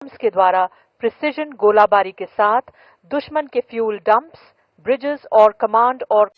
Bumps के द्वारा precision गोलाबारी के साथ दुश्मन के फ्यूल डंप्स, ब्रिजेस और कमांड और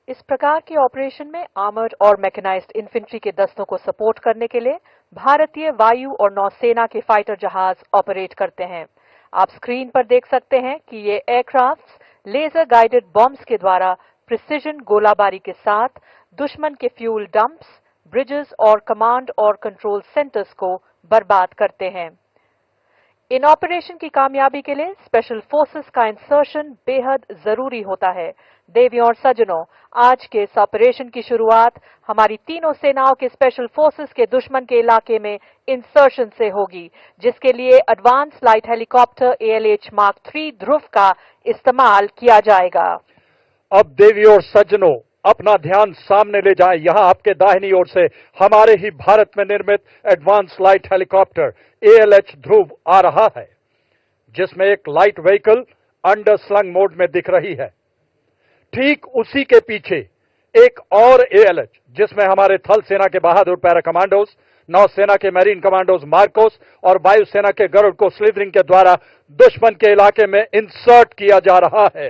इस प्रकार के ऑपरेशन में आर्मर्ड और मैकेनाइज्ड इन्फेंट्री के दस्तों को सपोर्ट करने के लिए भारतीय वायु और नौसेना के फाइटर जहाज ऑपरेट करते हैं। आप स्क्रीन पर देख सकते हैं कि ये एयरक्राफ्ट्स लेजर गाइडेड बॉम्ब्स के द्वारा प्रिसिजन गोलाबारी के साथ दुश्मन के फ्यूल डंप्स, ब्रिजेस और कमांड और कंट्रोल सेंटर्स को बर्बाद करते हैं। इन ऑपरेशन की कामयाबी के लिए स्पेशल फोर्सेस का इंसर्शन बेहद जरूरी होता है। देवियों और सज्जनों, आज के इस ऑपरेशन की शुरुआत हमारी तीनों सेनाओं के स्पेशल फोर्सेस के दुश्मन के इलाके में इंसर्शन से होगी, जिसके लिए advance light helicopter ALH Mark 3 ध्रुव का इस्तेमाल किया जाएगा। अब देवियों और सज्जनों, अपना ध्यान सामने ले जाएं। यहाँ आपके दाहिनी ओर से हमारे ही भारत में निर्मित एडवांस लाइट हेलीकॉप्टर ALH ध्रुव आ रहा है, जिसमें एक light vehicle under slung mode में दिख रही है। ठीक उसी के पीछे एक और ALH, जिसमें हमारे थल सेना के बहादुर पैरा कमांडोज, नौसेना के मैरीन कमांडोज मार्कोस और वायुसेना के गरुड़ को स्लिदरिंग के द्वारा दुश्मन के इलाके में इंसर्ट किया जा रहा है।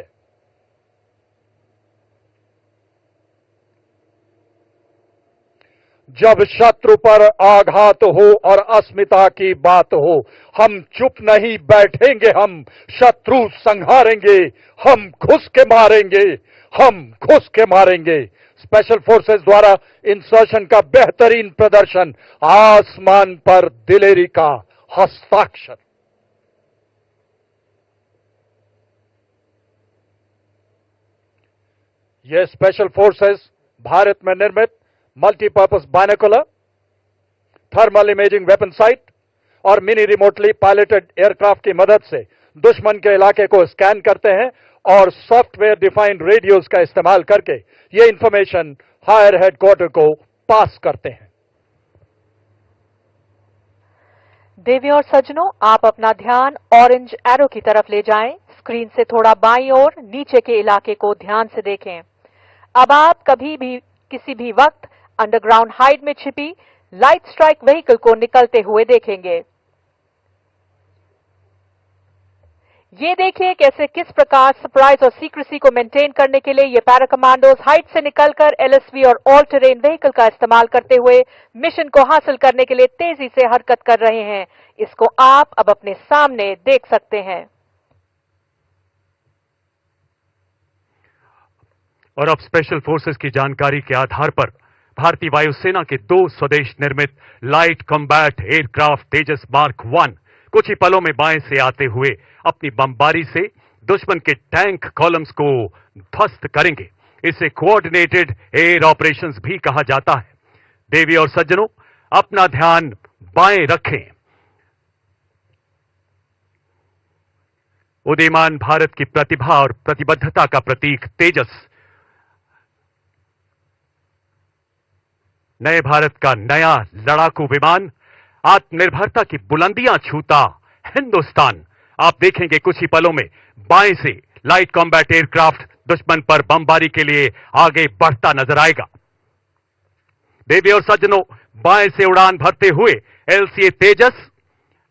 जब शत्रु पर आघात हो और अस्मिता की बात हो, हम चुप नहीं बैठेंगे, हम शत्रु संहारेंगे, हम घुस के मारेंगे, हम घुस के मारेंगे। स्पेशल फोर्सेस द्वारा इंसर्शन का बेहतरीन प्रदर्शन, आसमान पर दिलेरी का हस्ताक्षर। यह स्पेशल फोर्सेस भारत में निर्मित multipurpose binocular, thermal imaging weapon site और मिनी रिमोटली पायलटेड एयरक्राफ्ट की मदद से दुश्मन के इलाके को स्कैन करते हैं और सॉफ्टवेयर डिफाइंड रेडियोज का इस्तेमाल करके ये इंफॉर्मेशन हायर हेडक्वार्टर को पास करते हैं। देवियों और सज्जनों, आप अपना ध्यान ऑरेंज एरो की तरफ ले जाएं। स्क्रीन से थोड़ा बाईं ओर नीचे के इलाके को ध्यान से देखें। अब आप कभी भी किसी भी वक्त अंडरग्राउंड हाइड में छिपी लाइट स्ट्राइक व्हीकल को निकलते हुए देखेंगे। ये देखिए कैसे किस प्रकार सरप्राइज और सीक्रेसी को मेंटेन करने के लिए ये पैरा कमांडोज हाइट से निकलकर LSV और ऑल टेरेन व्हीकल का इस्तेमाल करते हुए मिशन को हासिल करने के लिए तेजी से हरकत कर रहे हैं। इसको आप अब अपने सामने देख सकते हैं। और अब स्पेशल फोर्सेस की जानकारी के आधार पर भारतीय वायुसेना के 2 स्वदेश निर्मित लाइट कॉम्बैट एयरक्राफ्ट तेजस मार्क 1 कुछ ही पलों में बाएं से आते हुए अपनी बमबारी से दुश्मन के टैंक कॉलम्स को ध्वस्त करेंगे। इसे कोऑर्डिनेटेड एयर ऑपरेशंस भी कहा जाता है। देवी और सज्जनों, अपना ध्यान बाएं रखें। उदीयमान भारत की प्रतिभा और प्रतिबद्धता का प्रतीक तेजस नए भारत का नया लड़ाकू विमान, आत्मनिर्भरता की बुलंदियां छूता हिंदुस्तान। आप देखेंगे कुछ ही पलों में बाएं से लाइट कॉम्बैट एयरक्राफ्ट दुश्मन पर बमबारी के लिए आगे बढ़ता नजर आएगा। देवी और सज्जनों, बाएं से उड़ान भरते हुए LCA तेजस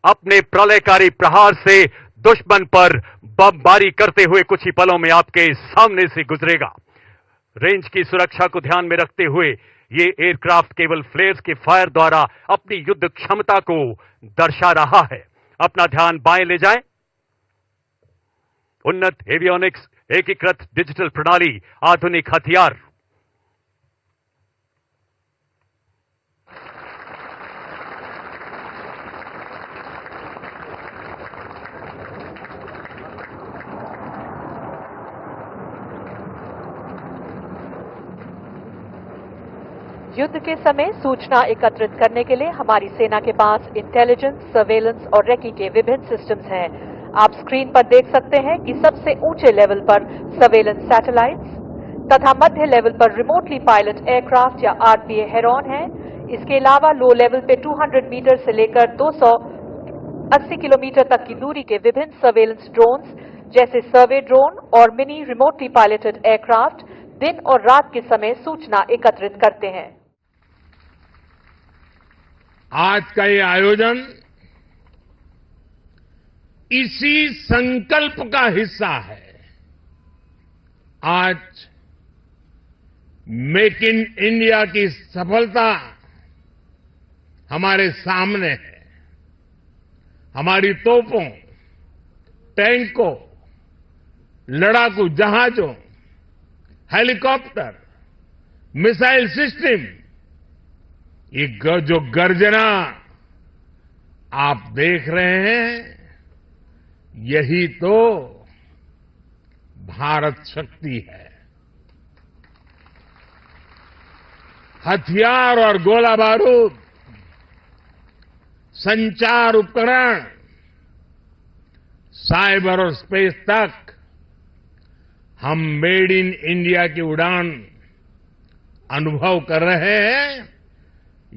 अपने प्रलयकारी प्रहार से दुश्मन पर बमबारी करते हुए कुछ ही पलों में आपके सामने से गुजरेगा। रेंज की सुरक्षा को ध्यान में रखते हुए ये एयरक्राफ्ट केवल फ्लेयर्स के फायर द्वारा अपनी युद्ध क्षमता को दर्शा रहा है। अपना ध्यान बाएं ले जाएं। उन्नत एवियोनिक्स, एकीकृत डिजिटल प्रणाली, आधुनिक हथियार। युद्ध के समय सूचना एकत्रित करने के लिए हमारी सेना के पास इंटेलिजेंस, सर्वेलेंस और रेकी के विभिन्न सिस्टम्स हैं। आप स्क्रीन पर देख सकते हैं कि सबसे ऊंचे लेवल पर सर्वेलेंस सैटेलाइट्स तथा मध्य लेवल पर रिमोटली पायलट एयरक्राफ्ट या आरपीए हेरॉन है। इसके अलावा लो लेवल पे 200 मीटर से लेकर 280 किलोमीटर तक की दूरी के विभिन्न सर्वेलेंस ड्रोन्स जैसे सर्वे ड्रोन और मिनी रिमोटली पायलटेड एयरक्राफ्ट दिन और रात के समय सूचना एकत्रित करते हैं। आज का ये आयोजन इसी संकल्प का हिस्सा है। आज मेक इन इंडिया की सफलता हमारे सामने है। हमारी तोपों, टैंकों, लड़ाकू जहाजों, हेलीकॉप्टर, मिसाइल सिस्टम, ये जो गर्जना आप देख रहे हैं, यही तो भारत शक्ति है। हथियार और गोला बारूद, संचार उपकरण, साइबर और स्पेस तक हम मेड इन इंडिया की उड़ान अनुभव कर रहे हैं।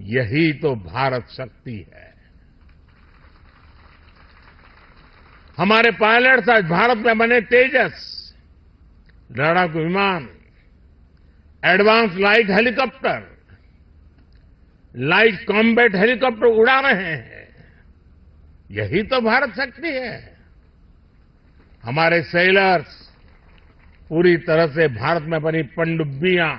यही तो भारत शक्ति है। हमारे पायलट्स आज भारत में बने तेजस लड़ाकू विमान, advance light helicopter, light combat helicopter उड़ा रहे हैं। यही तो भारत शक्ति है। हमारे सेलर्स पूरी तरह से भारत में बनी पनडुब्बियां